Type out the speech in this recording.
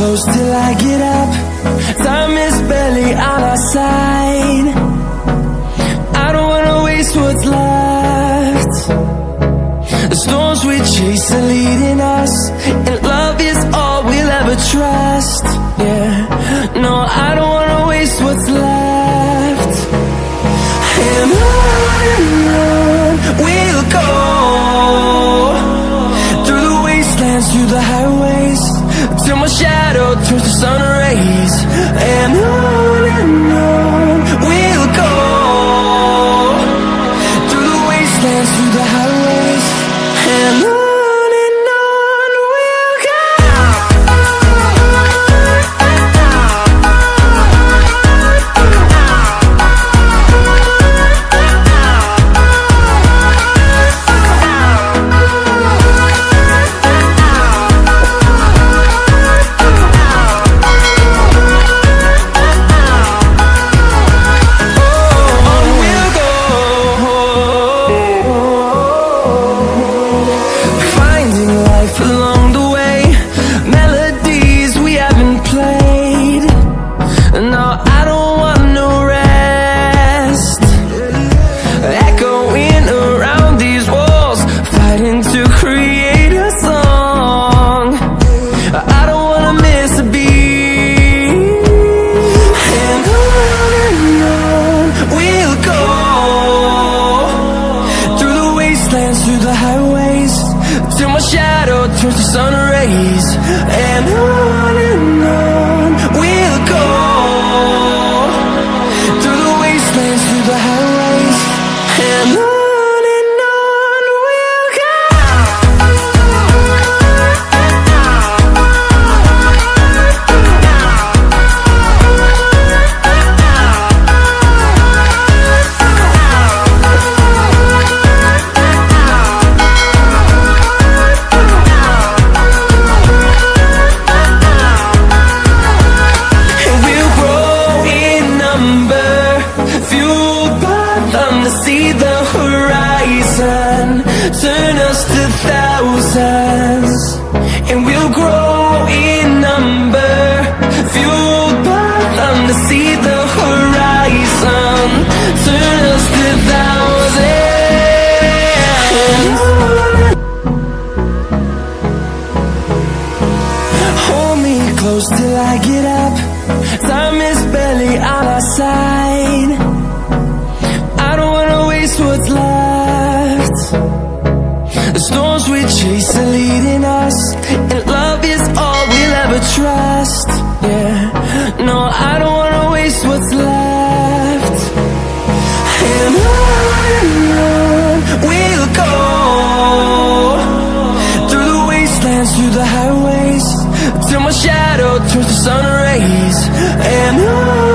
close till I get up. Time is barely on our side. I don't wanna waste what's left. The storms we chase are leading us, and love is all we'll ever trust. Yeah, no, I don't wanna waste what's left. And on we'll go, through the wastelands, through the highways, till my shadow turns to sun rays. And on we'll go, through the wastelands, through the highways, and on we'll go. Through the highways, till my shadow turns to sun rays. And on we'll go, through the wastelands, through the highways, and on we'll go. See the horizon, turn us to thousands, and we'll grow in number, fueled by them. To see the horizon, turn us to thousands. Hold me close till I get up. Time is barely on our side. What's left? The storms we chase are leading us, and love is all we'll ever trust. Yeah, no, I don't wanna waste what's left. And on we'll go, through the wastelands, through the highways, till my shadow turns to sun rays. And on